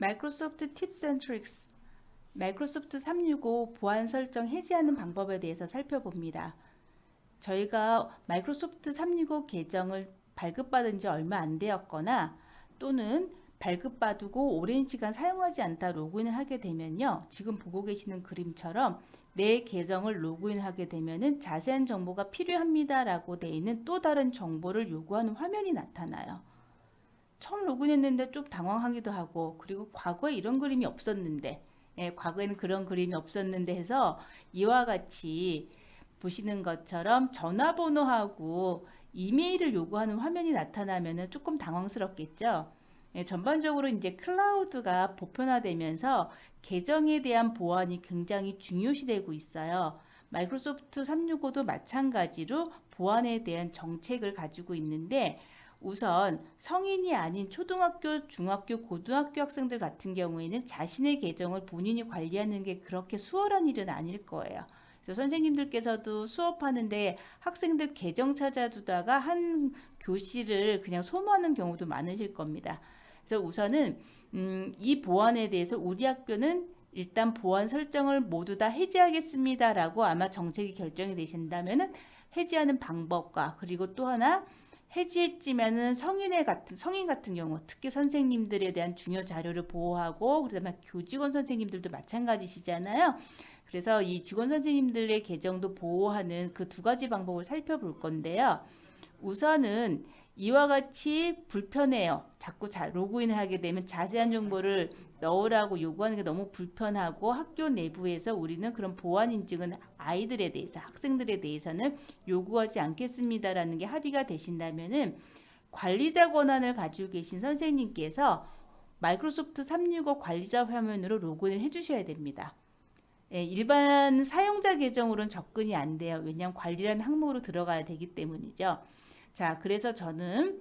마이크로소프트 팁스 앤 트릭스, 마이크로소프트 365 보안 설정 해지하는 방법에 대해서 살펴봅니다. 저희가 마이크로소프트 365 계정을 발급받은 지 얼마 안 되었거나 또는 발급받고 오랜 시간 사용하지 않다 로그인을 하게 되면요. 지금 보고 계시는 그림처럼 내 계정을 로그인하게 되면은 자세한 정보가 필요합니다 라고 되어 있는 또 다른 정보를 요구하는 화면이 나타나요. 처음 로그인했는데 좀 당황하기도 하고, 그리고 과거에 이런 그림이 없었는데, 과거에는 그런 그림이 없었는데 해서 이와 같이 보시는 것처럼 전화번호하고 이메일을 요구하는 화면이 나타나면 조금 당황스럽겠죠. 전반적으로 이제 클라우드가 보편화되면서 계정에 대한 보안이 굉장히 중요시되고 있어요. 마이크로소프트 365도 마찬가지로 보안에 대한 정책을 가지고 있는데, 우선 성인이 아닌 초등학교, 중학교, 고등학교 학생들 같은 경우에는 자신의 계정을 본인이 관리하는 게 그렇게 수월한 일은 아닐 거예요. 그래서 선생님들께서도 수업하는데 학생들 계정 찾아두다가 한 교실을 그냥 소모하는 경우도 많으실 겁니다. 그래서 우선은 이 보안에 대해서 우리 학교는 일단 보안 설정을 모두 다 해제하겠습니다라고 아마 정책이 결정이 되신다면은 해제하는 방법과, 그리고 또 하나 해지했지만은 성인 같은 경우 특히 선생님들에 대한 중요 자료를 보호하고, 그다음에 교직원 선생님들도 마찬가지시잖아요. 그래서 이 직원 선생님들의 계정도 보호하는 그 두 가지 방법을 살펴볼 건데요. 우선은 이와 같이 불편해요. 자꾸 로그인을 하게 되면 자세한 정보를 넣으라고 요구하는 게 너무 불편하고, 학교 내부에서 우리는 그런 보안 인증은 아이들에 대해서, 학생들에 대해서는 요구하지 않겠습니다라는 게 합의가 되신다면은, 관리자 권한을 가지고 계신 선생님께서 마이크로소프트 365 관리자 화면으로 로그인을 해주셔야 됩니다. 일반 사용자 계정으로는 접근이 안 돼요. 왜냐하면 관리라는 항목으로 들어가야 되기 때문이죠. 자, 그래서 저는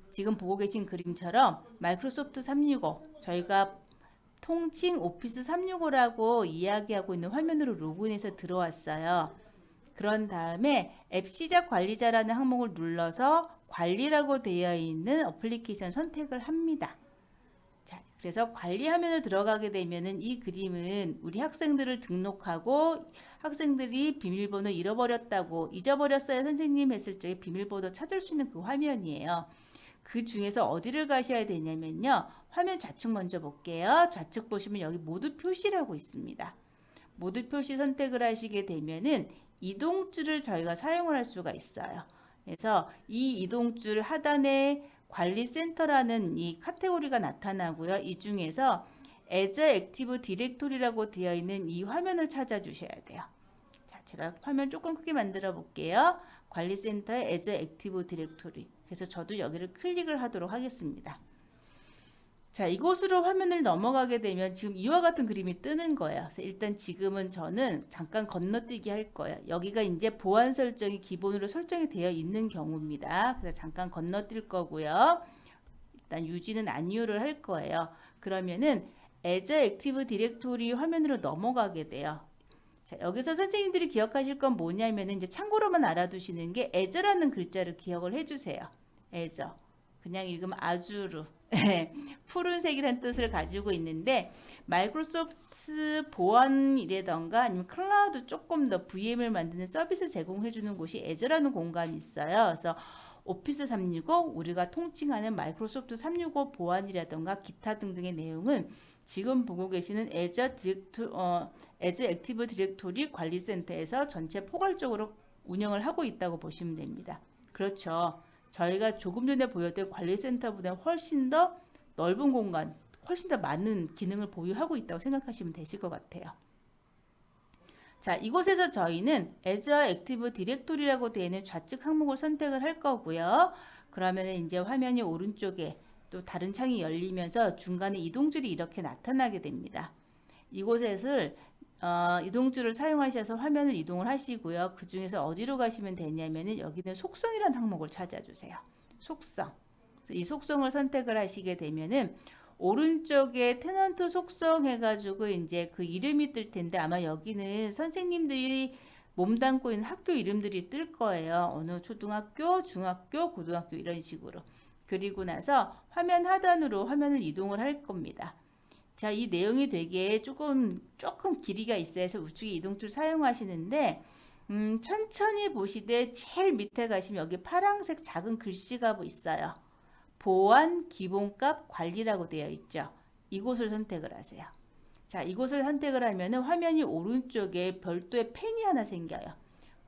지금 보고 계신 그림처럼 마이크로소프트 365, 저희가 통칭 오피스 365라고 이야기하고 있는 화면으로 로그인해서 들어왔어요. 그런 다음에 앱 시작 관리자라는 항목을 눌러서 관리라고 되어 있는 어플리케이션 선택을 합니다. 자, 그래서 관리 화면을 들어가게 되면은 이 그림은 우리 학생들을 등록하고 학생들이 비밀번호 잃어버렸다고, 잊어버렸어요 선생님 했을 적에 비밀번호 찾을 수 있는 그 화면이에요. 그 중에서 어디를 가셔야 되냐면요. 화면 좌측 먼저 볼게요. 좌측 보시면 여기 모두 표시라고 있습니다. 모두 표시 선택을 하시게 되면은 이동줄을 저희가 사용을 할 수가 있어요. 그래서 이 이동줄 하단에 관리센터라는 이 카테고리가 나타나고요. 이 중에서 As Active Directory라고 되어 있는 이 화면을 찾아주셔야 돼요. 자, 제가 화면 조금 크게 만들어 볼게요. 관리센터의 As Active Directory. 그래서 저도 여기를 클릭을 하도록 하겠습니다. 자, 이곳으로 화면을 넘어가게 되면 지금 이와 같은 그림이 뜨는 거예요. 그래서 일단 지금은 저는 잠깐 건너뛰기 할 거예요. 여기가 이제 보안 설정이 기본으로 설정이 되어 있는 경우입니다. 그래서 잠깐 건너뛸 거고요. 일단 유지는 아니오를 할 거예요. 그러면은 As Active Directory 화면으로 넘어가게 돼요. 자, 여기서 선생님들이 기억하실 건 뭐냐면은 이제 참고로만 알아두시는 게 as라는 글자를 기억을 해주세요. as. 그냥 읽으면 아주르. 푸른색이라는 뜻을 가지고 있는데, 마이크로소프트 보안이라던가 아니면 클라우드 조금 더 VM을 만드는 서비스 제공해주는 곳이 as라는 공간이 있어요. 그래서 오피스 365, 우리가 통칭하는 마이크로소프트 365 보안이라던가 기타 등등의 내용은 지금 보고 계시는 as 액티브 디렉토리 관리센터에서 전체 포괄적으로 운영을 하고 있다고 보시면 됩니다. 그렇죠. 저희가 조금 전에 보였던 관리센터보다 훨씬 더 넓은 공간, 훨씬 더 많은 기능을 보유하고 있다고 생각하시면 되실 것 같아요. 자, 이곳에서 저희는 Azure Active Directory라고 되어 있는 좌측 항목을 선택을 할 거고요. 그러면 이제 화면이 오른쪽에 또 다른 창이 열리면서 중간에 이동줄이 이렇게 나타나게 됩니다. 이곳에서 이동줄을 사용하셔서 화면을 이동을 하시고요. 그 중에서 어디로 가시면 되냐면은 여기는 속성이라는 항목을 찾아주세요. 속성. 이 속성을 선택을 하시게 되면은 오른쪽에 테넌트 속성 해가지고 이제 그 이름이 뜰 텐데, 아마 여기는 선생님들이 몸담고 있는 학교 이름들이 뜰 거예요. 어느 초등학교, 중학교, 고등학교 이런 식으로. 그리고 나서 화면 하단으로 화면을 이동을 할 겁니다. 자, 이 내용이 되게 조금 길이가 있어서 우측에 이동툴 사용하시는데 천천히 보시되 제일 밑에 가시면 여기 파란색 작은 글씨가 뭐 있어요. 보안 기본값 관리라고 되어 있죠. 이곳을 선택을 하세요. 자, 이곳을 선택을 하면은 화면이 오른쪽에 별도의 펜이 하나 생겨요.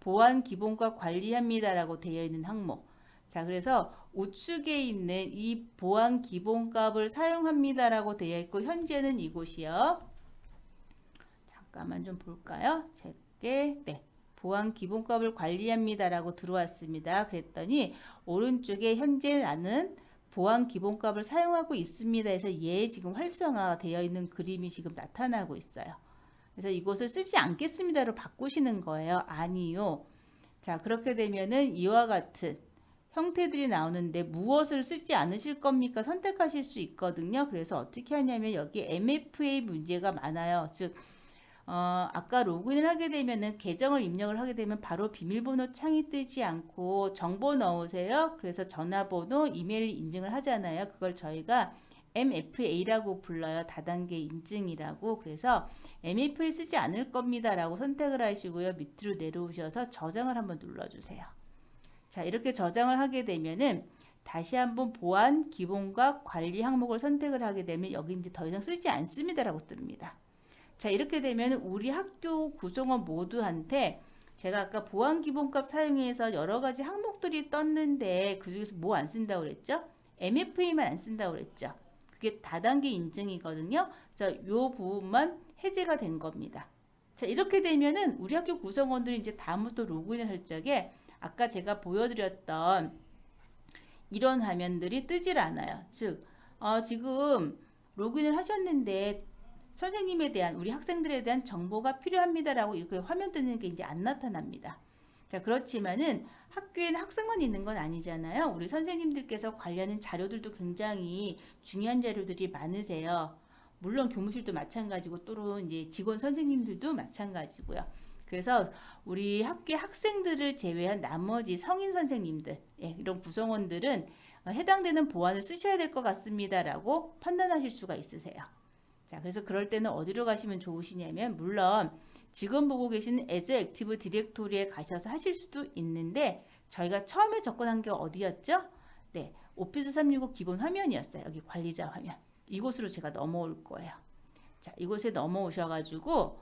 보안 기본값 관리합니다라고 되어 있는 항목. 자, 그래서 우측에 있는 이 보안 기본값을 사용합니다라고 되어 있고 현재는 이곳이요. 잠깐만 좀 볼까요? 제게 네. 보안 기본값을 관리합니다라고 들어왔습니다. 그랬더니 오른쪽에 현재 나는 보안 기본값을 사용하고 있습니다. 해서 얘 지금 활성화가 되어 있는 그림이 지금 나타나고 있어요. 그래서 이곳을 쓰지 않겠습니다로 바꾸시는 거예요. 아니요. 자, 그렇게 되면은 이와 같은 형태들이 나오는데 무엇을 쓰지 않으실 겁니까? 선택하실 수 있거든요. 그래서 어떻게 하냐면 여기 MFA 문제가 많아요. 즉 아까 로그인을 하게 되면은 계정을 입력을 하게 되면 바로 비밀번호 창이 뜨지 않고 정보 넣으세요. 그래서 전화번호, 이메일 인증을 하잖아요. 그걸 저희가 MFA라고 불러요. 다단계 인증이라고. 그래서 MFA 쓰지 않을 겁니다. 라고 선택을 하시고요. 밑으로 내려오셔서 저장을 한번 눌러주세요. 자, 이렇게 저장을 하게 되면은 다시 한번 보안, 기본값, 관리 항목을 선택을 하게 되면 여기 이제 더 이상 쓰지 않습니다라고 뜹니다. 자, 이렇게 되면 우리 학교 구성원 모두한테 제가 아까 보안 기본값 사용해서 여러 가지 항목들이 떴는데 그 중에서 뭐 안 쓴다고 그랬죠? MFA만 안 쓴다고 그랬죠? 그게 다단계 인증이거든요. 그래서 이 부분만 해제가 된 겁니다. 자, 이렇게 되면은 우리 학교 구성원들이 이제 다음부터 로그인을 할 적에 아까 제가 보여드렸던 이런 화면들이 뜨질 않아요. 즉, 지금 로그인을 하셨는데 선생님에 대한 우리 학생들에 대한 정보가 필요합니다라고 이렇게 화면 뜨는 게 이제 안 나타납니다. 자, 그렇지만은 학교에는 학생만 있는 건 아니잖아요. 우리 선생님들께서 관리하는 자료들도 굉장히 중요한 자료들이 많으세요. 물론 교무실도 마찬가지고 또는 이제 직원 선생님들도 마찬가지고요. 그래서 우리 학교 학생들을 제외한 나머지 성인 선생님들, 이런 구성원들은 해당되는 보안을 쓰셔야 될 것 같습니다라고 판단하실 수가 있으세요. 자, 그래서 그럴 때는 어디로 가시면 좋으시냐면 물론 지금 보고 계시는 As Active Directory에 가셔서 하실 수도 있는데 저희가 처음에 접근한 게 어디였죠? 네, 오피스 365 기본 화면이었어요. 여기 관리자 화면. 이곳으로 제가 넘어올 거예요. 자, 이곳에 넘어오셔가지고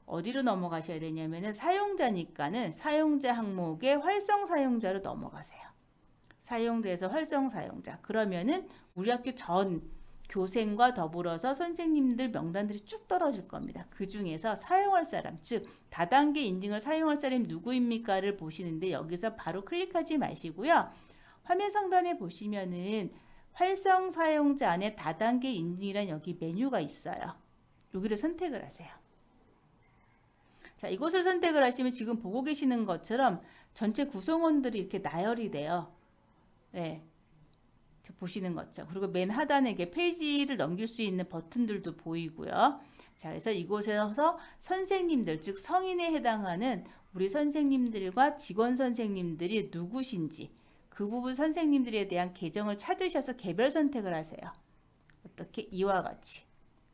어디로 넘어가셔야 되냐면은 사용자니까는 사용자 항목의 활성 사용자로 넘어가세요. 사용자에서 활성 사용자. 그러면은 우리 학교 전 교생과 더불어서 선생님들 명단들이 쭉 떨어질 겁니다. 그 중에서 사용할 사람, 즉 다단계 인증을 사용할 사람이 누구입니까를 보시는데 여기서 바로 클릭하지 마시고요. 화면 상단에 보시면은 활성 사용자 안에 다단계 인증이란 여기 메뉴가 있어요. 여기를 선택을 하세요. 자, 이곳을 선택을 하시면 지금 보고 계시는 것처럼 전체 구성원들이 이렇게 나열이 돼요. 네. 보시는 거죠. 그리고 맨 하단에 이게 페이지를 넘길 수 있는 버튼들도 보이고요. 자, 그래서 이곳에서 선생님들, 즉 성인에 해당하는 우리 선생님들과 직원 선생님들이 누구신지 그 부분 선생님들에 대한 계정을 찾으셔서 개별 선택을 하세요. 어떻게? 이와 같이.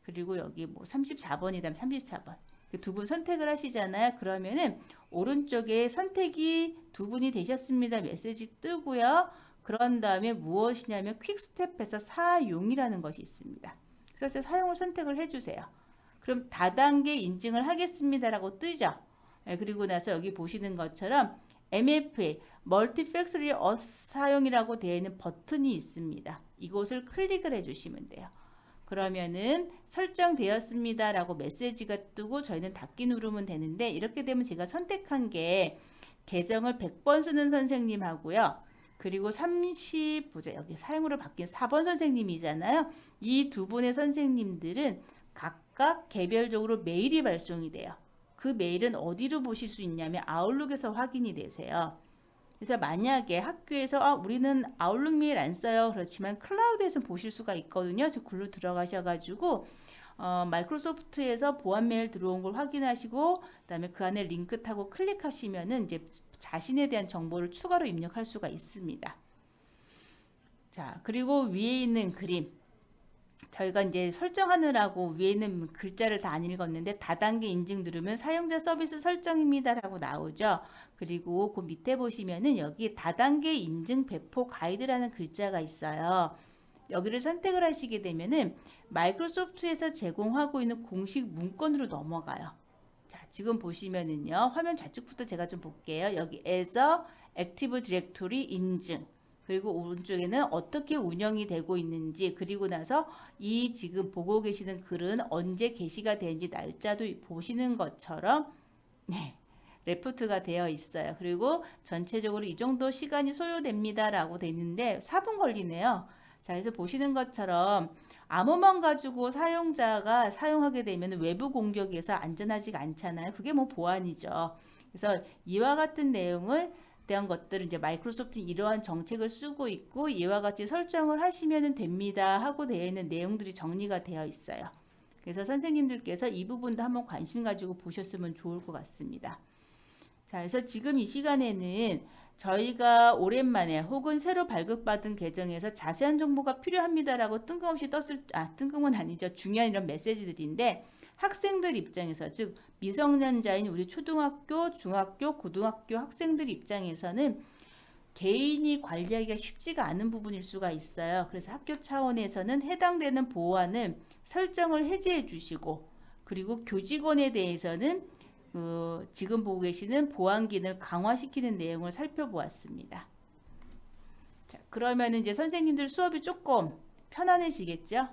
그리고 여기 뭐 34번이라면 34번. 두 분 선택을 하시잖아요. 그러면은 오른쪽에 선택이 두 분이 되셨습니다. 메시지 뜨고요. 그런 다음에 무엇이냐면 퀵스텝에서 사용이라는 것이 있습니다. 그래서 사용을 선택을 해주세요. 그럼 다단계 인증을 하겠습니다라고 뜨죠. 그리고 나서 여기 보시는 것처럼 MFA 멀티팩토리 사용이라고 되어 있는 버튼이 있습니다. 이곳을 클릭을 해주시면 돼요. 그러면은 설정되었습니다라고 메시지가 뜨고 저희는 닫기 누르면 되는데 이렇게 되면 제가 선택한 게 계정을 100번 쓰는 선생님하고요. 그리고 보자 여기 사용으로 바뀐 4번 선생님이잖아요. 이 두 분의 선생님들은 각각 개별적으로 메일이 발송이 돼요. 그 메일은 어디로 보실 수 있냐면 아웃룩에서 확인이 되세요. 그래서 만약에 학교에서 우리는 아웃룩 메일 안 써요. 그렇지만 클라우드에서 보실 수가 있거든요. 저 글로 들어가셔가지고 마이크로소프트에서 보안 메일 들어온 걸 확인하시고 그다음에 그 안에 링크 타고 클릭하시면은 이제 자신에 대한 정보를 추가로 입력할 수가 있습니다. 자, 그리고 위에 있는 그림. 저희가 이제 설정하느라고 위에 있는 글자를 다 안 읽었는데 다단계 인증 누르면 사용자 서비스 설정입니다라고 나오죠. 그리고 그 밑에 보시면은 여기 다단계 인증 배포 가이드라는 글자가 있어요. 여기를 선택을 하시게 되면은 마이크로소프트에서 제공하고 있는 공식 문건으로 넘어가요. 자, 지금 보시면은요. 화면 좌측부터 제가 좀 볼게요. 여기 에서 액티브 디렉토리 인증. 그리고 오른쪽에는 어떻게 운영이 되고 있는지, 그리고 나서 이 지금 보고 계시는 글은 언제 게시가 되는지 날짜도 보시는 것처럼 네, 레포트가 되어 있어요. 그리고 전체적으로 이 정도 시간이 소요됩니다라고 돼 있는데 4분 걸리네요. 자, 그래서 보시는 것처럼 암호만 가지고 사용자가 사용하게 되면 외부 공격에서 안전하지가 않잖아요. 그게 뭐 보안이죠. 그래서 이와 같은 내용을 대한 것들은 이제 마이크로소프트는 이러한 정책을 쓰고 있고 이와 같이 설정을 하시면 됩니다 하고 되어 있는 내용들이 정리가 되어 있어요. 그래서 선생님들께서 이 부분도 한번 관심 가지고 보셨으면 좋을 것 같습니다. 자, 그래서 지금 이 시간에는 저희가 오랜만에 혹은 새로 발급받은 계정에서 자세한 정보가 필요합니다라고 뜬금없이 뜬금은 아니죠. 중요한 이런 메시지들인데 학생들 입장에서 즉 미성년자인 우리 초등학교, 중학교, 고등학교 학생들 입장에서는 개인이 관리하기가 쉽지가 않은 부분일 수가 있어요. 그래서 학교 차원에서는 해당되는 보호하는 설정을 해제해 주시고 그리고 교직원에 대해서는 지금 보고 계시는 보안 기능을 강화시키는 내용을 살펴보았습니다. 자, 그러면 이제 선생님들 수업이 조금 편안해지겠죠?